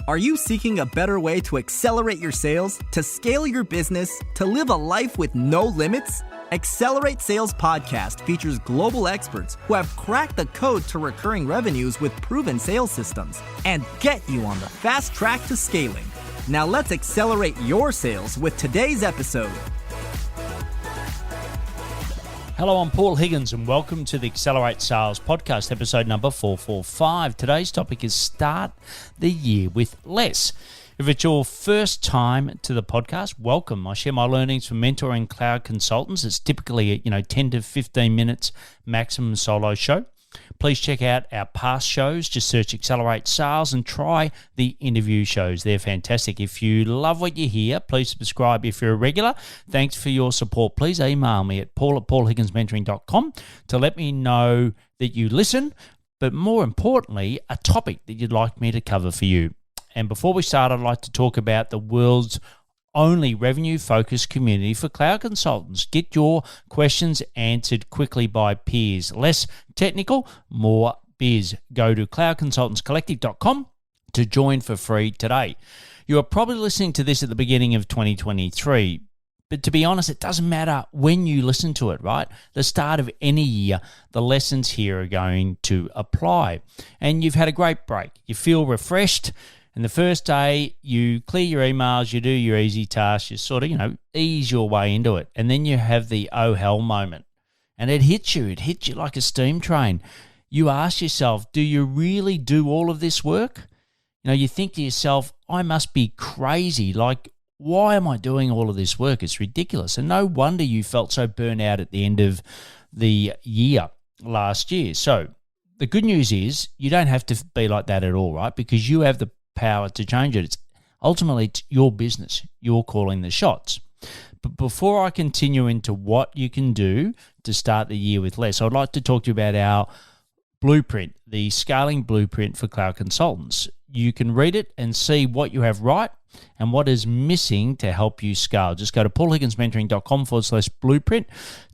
Are you seeking a better way to accelerate your sales, to scale your business, to live a life with no limits? Accelerate Sales Podcast features global experts who have cracked the code to recurring revenues with proven sales systems and get you on the fast track to scaling. Now let's accelerate your sales with today's episode. Hello, I'm Paul Higgins and welcome to the Accelerate Sales Podcast, episode number 445. Today's topic is start the year with less. If it's your first time to the podcast, welcome. I share my learnings from mentoring cloud consultants. It's typically a 10 to 15 minutes maximum solo show. Please check out our past shows. Just search Accelerate Sales and try the interview shows. They're fantastic. If you love what you hear, please subscribe if you're a regular. Thanks for your support. Please email me at paul@paulhigginsmentoring.com to let me know that you listen, but more importantly, a topic that you'd like me to cover for you. And before we start, I'd like to talk about the world's only revenue-focused community for cloud consultants. Get your questions answered quickly by peers. Less technical, more biz. Go to cloudconsultantscollective.com to join for free today. You are probably listening to this at the beginning of 2023, but to be honest, it doesn't matter when you listen to it, right? The start of any year, the lessons here are going to apply. And you've had a great break. You feel refreshed. And the first day, you clear your emails, you do your easy tasks, you sort of, ease your way into it. And then you have the oh hell moment. And it hits you like a steam train. You ask yourself, do you really do all of this work? You think to yourself, I must be crazy. Like, why am I doing all of this work? It's ridiculous. And no wonder you felt so burnt out at the end of the year last year. So the good news is you don't have to be like that at all, right? Because you have the power to change it. It's your business. You're calling the shots. But before I continue into what you can do to start the year with less, I'd like to talk to you about our blueprint, the scaling blueprint for cloud consultants. You can read it and see what you have right and what is missing to help you scale. Just go to paulhigginsmentoring.com/blueprint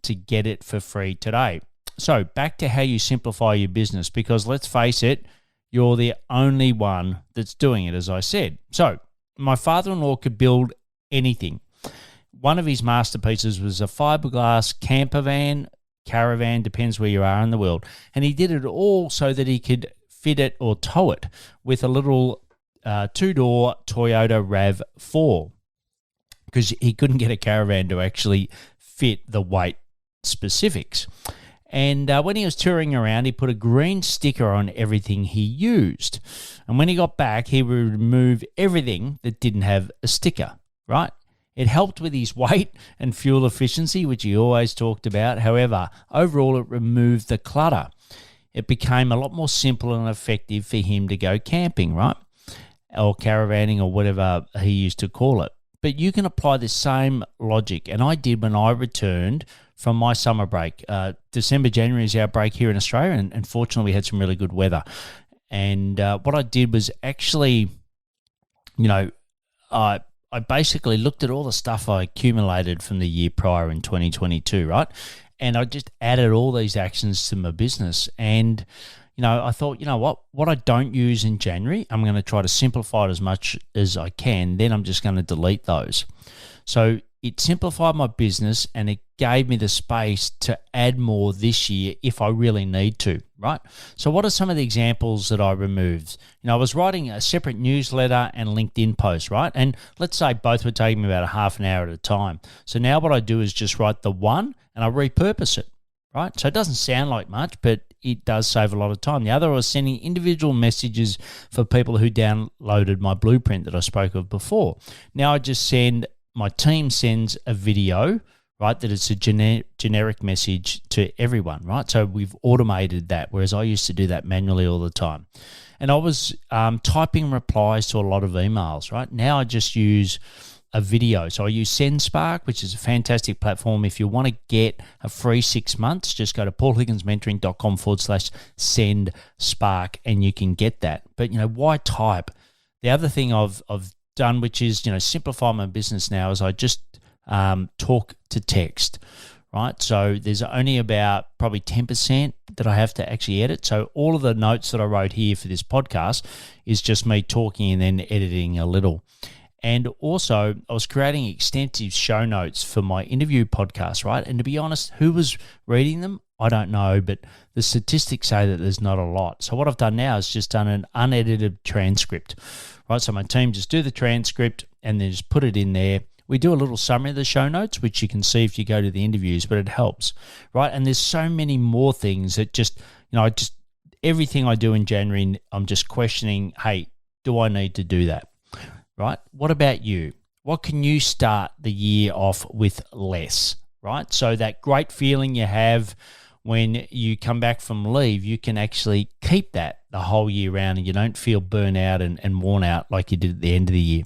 to get it for free today. So back to how you simplify your business, because let's face it, you're the only one that's doing it, as I said. So my father-in-law could build anything. One of his masterpieces was a fiberglass camper van, caravan, depends where you are in the world. And he did it all so that he could fit it or tow it with a little two-door Toyota RAV4, because he couldn't get a caravan to actually fit the weight specifics. And when he was touring around, he put a green sticker on everything he used. And when he got back, he would remove everything that didn't have a sticker, right? It helped with his weight and fuel efficiency, which he always talked about. However, overall, it removed the clutter. It became a lot more simple and effective for him to go camping, right? Or caravanning or whatever he used to call it. But you can apply the same logic. And I did when I returned from my summer break. December, January is our break here in Australia, and fortunately we had some really good weather. And what I did was actually, I basically looked at all the stuff I accumulated from the year prior in 2022, right? And I just added all these actions to my business. And, I thought, what I don't use in January, I'm going to try to simplify it as much as I can. Then I'm just going to delete those. So it simplified my business and it gave me the space to add more this year if I really need to, right? So what are some of the examples that I removed? I was writing a separate newsletter and LinkedIn post, right? And let's say both were taking me about a half an hour at a time. So now what I do is just write the one and I repurpose it, right? So it doesn't sound like much, but it does save a lot of time. The other, I was sending individual messages for people who downloaded my blueprint that I spoke of before. Now I just my team sends a video, right, that it's a generic message to everyone, right? So we've automated that, whereas I used to do that manually all the time. And I was typing replies to a lot of emails, right? Now I just use a video. So I use SendSpark, which is a fantastic platform. If you want to get a free 6 months, just go to paulhigginsmentoring.com/SendSpark and you can get that. But, why type? The other thing I've done, which is, simplify my business now, is I just talk to text, right? So there's only about probably 10% that I have to actually edit. So all of the notes that I wrote here for this podcast is just me talking and then editing a little. And also, I was creating extensive show notes for my interview podcast, right? And to be honest, who was reading them? I don't know, but the statistics say that there's not a lot. So what I've done now is just done an unedited transcript, right? So my team just do the transcript and then just put it in there. We do a little summary of the show notes, which you can see if you go to the interviews, but it helps, right? And there's so many more things that just everything I do in January, I'm just questioning, hey, do I need to do that? Right? What about you? What can you start the year off with less, right? So that great feeling you have when you come back from leave, you can actually keep that the whole year round and you don't feel burnt out and worn out like you did at the end of the year.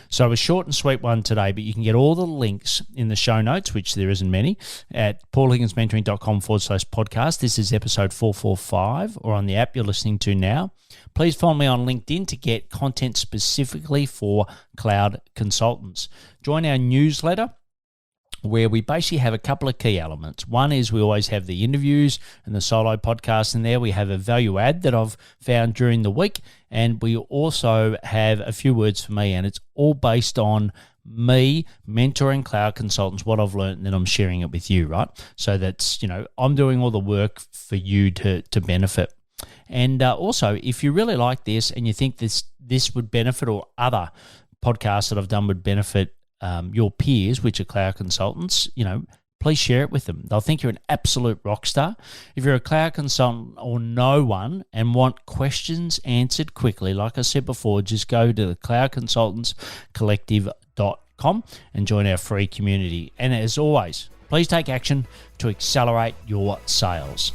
So a short and sweet one today, but you can get all the links in the show notes, which there isn't many, at paulhigginsmentoring.com/podcast. This is episode 445, or on the app you're listening to now. Please follow me on LinkedIn to get content specifically for cloud consultants. Join our newsletter, where we basically have a couple of key elements. One is we always have the interviews and the solo podcast in there. We have a value add that I've found during the week, and we also have a few words for me, and it's all based on me mentoring cloud consultants, what I've learned, and then I'm sharing it with you, right? So that's, I'm doing all the work for you to benefit. And also, if you really like this and you think this would benefit, or other podcasts that I've done would benefit your peers, which are cloud consultants, please share it with them. They'll think you're an absolute rock star. If you're a cloud consultant or know one and want questions answered quickly, like I said before, just go to the cloudconsultantscollective.com and join our free community. And as always, please take action to accelerate your sales.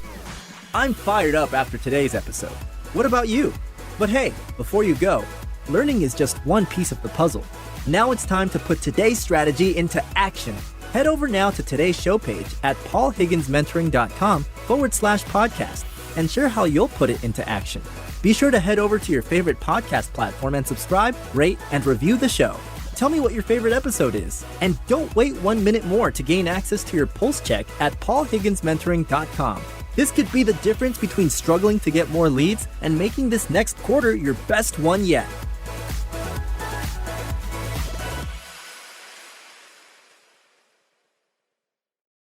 I'm fired up after today's episode. What about you? But hey, before you go, learning is just one piece of the puzzle. Now it's time to put today's strategy into action. Head over now to today's show page at paulhigginsmentoring.com/podcast and share how you'll put it into action. Be sure to head over to your favorite podcast platform and subscribe, rate, and review the show. Tell me what your favorite episode is. And don't wait 1 minute more to gain access to your pulse check at paulhigginsmentoring.com. This could be the difference between struggling to get more leads and making this next quarter your best one yet.